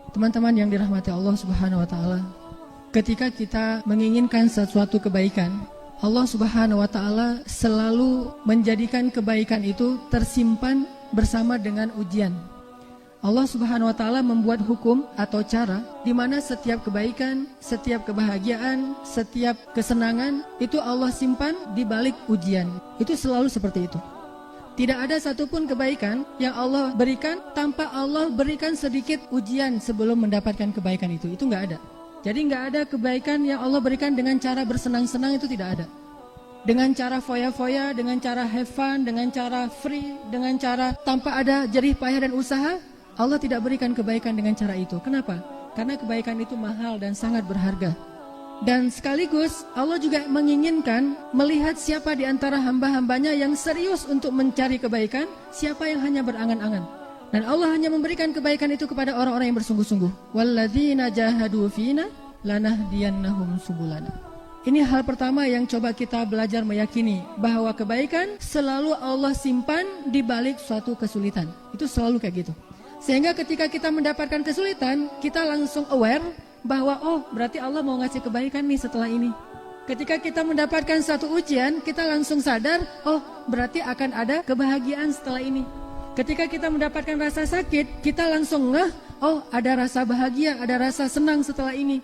Teman-teman yang dirahmati Allah Subhanahu wa taala, ketika kita menginginkan sesuatu kebaikan, Allah Subhanahu wa taala selalu menjadikan kebaikan itu tersimpan bersama dengan ujian. Allah Subhanahu wa taala membuat hukum atau cara di mana setiap kebaikan, setiap kebahagiaan, setiap kesenangan itu Allah simpan di balik ujian. Itu selalu seperti itu. Tidak ada satupun kebaikan yang Allah berikan tanpa Allah berikan sedikit ujian sebelum mendapatkan kebaikan itu. Itu nggak ada. Jadi nggak ada kebaikan yang Allah berikan dengan cara bersenang-senang, itu tidak ada. Dengan cara foya-foya, dengan cara have fun, dengan cara free, dengan cara tanpa ada jerih payah dan usaha, Allah tidak berikan kebaikan dengan cara itu. Kenapa? Karena kebaikan itu mahal dan sangat berharga. Dan sekaligus Allah juga menginginkan melihat siapa di antara hamba-hambanya yang serius untuk mencari kebaikan, siapa yang hanya berangan-angan. Dan Allah hanya memberikan kebaikan itu kepada orang-orang yang bersungguh-sungguh. Walladzina jahadu fina lanahdiyannahum subulana. Ini hal pertama yang coba kita belajar meyakini, bahwa kebaikan selalu Allah simpan di balik suatu kesulitan. Itu selalu kayak gitu. Sehingga ketika kita mendapatkan kesulitan, kita langsung aware bahwa oh berarti Allah mau ngasih kebaikan nih setelah ini. Ketika kita mendapatkan satu ujian, kita langsung sadar, oh berarti akan ada kebahagiaan setelah ini. Ketika kita mendapatkan rasa sakit, kita langsung ngeh, oh ada rasa bahagia, ada rasa senang setelah ini.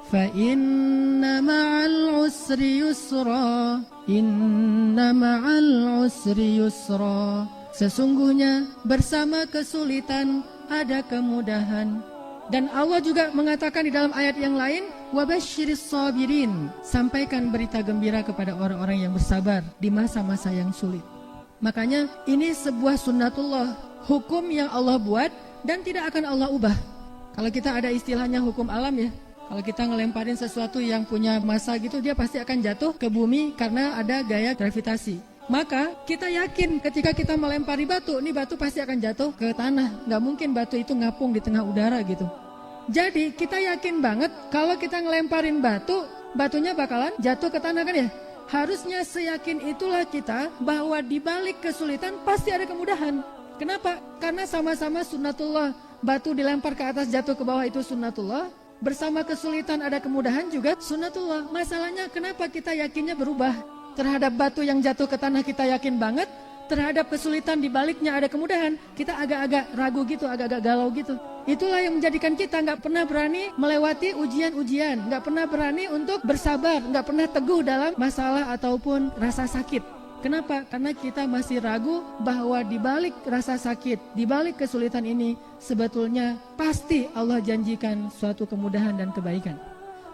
Fa inna ma'al usri yusra, inna ma'al usri yusra. Sesungguhnya bersama kesulitan ada kemudahan. Dan Allah juga mengatakan di dalam ayat yang lain, wabasyiris sabirin, sampaikan berita gembira kepada orang-orang yang bersabar di masa-masa yang sulit. Makanya ini sebuah sunnatullah, hukum yang Allah buat dan tidak akan Allah ubah. Kalau kita ada istilahnya hukum alam ya, kalau kita ngelemparin sesuatu yang punya massa gitu, dia pasti akan jatuh ke bumi karena ada gaya gravitasi. Maka kita yakin ketika kita melempari batu, ini batu pasti akan jatuh ke tanah. Nggak mungkin batu itu ngapung di tengah udara gitu. Jadi kita yakin banget kalau kita ngelemparin batu, batunya bakalan jatuh ke tanah kan ya. Harusnya seyakin itulah kita bahwa di balik kesulitan pasti ada kemudahan. Kenapa? Karena sama-sama sunnatullah. Batu dilempar ke atas jatuh ke bawah itu sunnatullah. Bersama kesulitan ada kemudahan juga sunnatullah. Masalahnya kenapa kita yakinnya berubah? Terhadap batu yang jatuh ke tanah kita yakin banget, terhadap kesulitan di baliknya ada kemudahan, kita agak-agak ragu gitu, agak-agak galau gitu. Itulah yang menjadikan kita nggak pernah berani melewati ujian-ujian, nggak pernah berani untuk bersabar, nggak pernah teguh dalam masalah ataupun rasa sakit. Kenapa? Karena kita masih ragu bahwa di balik rasa sakit, di balik kesulitan ini, sebetulnya pasti Allah janjikan suatu kemudahan dan kebaikan.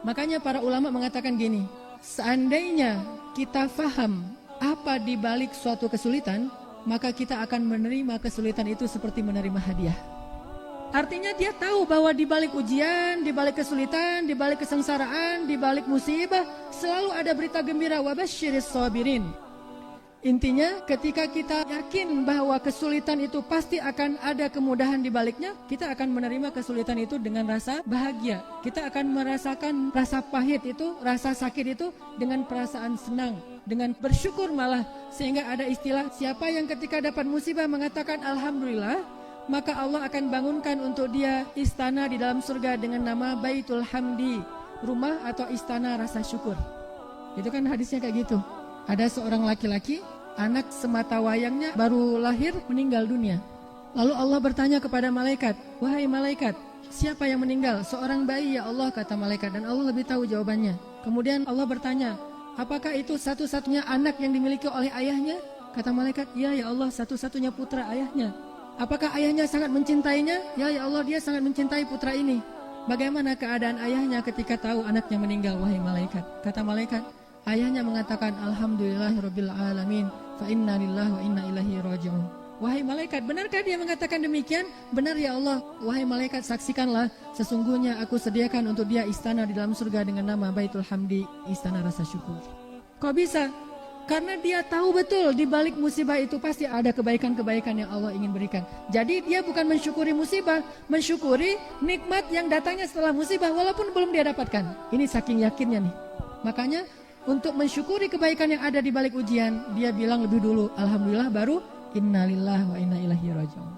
Makanya para ulama mengatakan gini, seandainya kita faham apa di balik suatu kesulitan, maka kita akan menerima kesulitan itu seperti menerima hadiah. Artinya dia tahu bahwa di balik ujian, di balik kesulitan, di balik kesengsaraan, di balik musibah, selalu ada berita gembira, wabasyiris sabirin. Intinya ketika kita yakin bahwa kesulitan itu pasti akan ada kemudahan di baliknya, kita akan menerima kesulitan itu dengan rasa bahagia. Kita akan merasakan rasa pahit itu, rasa sakit itu dengan perasaan senang, dengan bersyukur malah. Sehingga ada istilah, siapa yang ketika dapat musibah mengatakan Alhamdulillah, maka Allah akan bangunkan untuk dia istana di dalam surga dengan nama Baitul Hamdi, rumah atau istana rasa syukur. Itu kan hadisnya kayak gitu. Ada seorang laki-laki, anak semata wayangnya baru lahir meninggal dunia. Lalu Allah bertanya kepada malaikat, wahai malaikat, siapa yang meninggal? Seorang bayi ya Allah, kata malaikat, dan Allah lebih tahu jawabannya. Kemudian Allah bertanya, apakah itu satu-satunya anak yang dimiliki oleh ayahnya? Kata malaikat, ya Allah, satu-satunya putra ayahnya. Apakah ayahnya sangat mencintainya? Ya Allah, dia sangat mencintai putra ini. Bagaimana keadaan ayahnya ketika tahu anaknya meninggal, wahai malaikat? Kata malaikat, ayahnya mengatakan alhamdulillahirabbil alamin fa inna lillahi wa inna ilaihi raji'un. Wahai malaikat, benarkah dia mengatakan demikian? Benar ya Allah. Wahai malaikat, saksikanlah, sesungguhnya aku sediakan untuk dia istana di dalam surga dengan nama Baitul Hamdi, istana rasa syukur. Kok bisa? Karena dia tahu betul di balik musibah itu pasti ada kebaikan-kebaikan yang Allah ingin berikan. Jadi dia bukan mensyukuri musibah, mensyukuri nikmat yang datangnya setelah musibah walaupun belum dia dapatkan. Ini saking yakinnya nih. Makanya untuk mensyukuri kebaikan yang ada di balik ujian, dia bilang lebih dulu alhamdulillah, baru innalillahi wa inna ilaihi raji'un.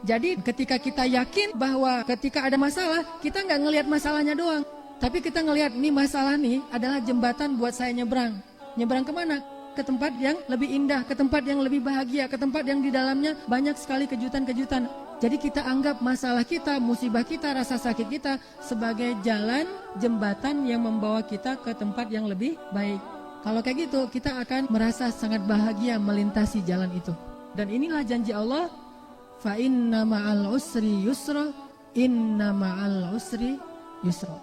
Jadi ketika kita yakin bahwa ketika ada masalah, kita nggak ngelihat masalahnya doang, tapi kita ngelihat nih masalah nih adalah jembatan buat saya nyebrang. Nyebrang kemana? Ke tempat yang lebih indah, ke tempat yang lebih bahagia, ke tempat yang di dalamnya banyak sekali kejutan-kejutan. Jadi kita anggap masalah kita, musibah kita, rasa sakit kita sebagai jalan, jembatan yang membawa kita ke tempat yang lebih baik. Kalau kayak gitu, kita akan merasa sangat bahagia melintasi jalan itu. Dan inilah janji Allah, fa inna ma'al usri yusra, inna ma'al usri yusra.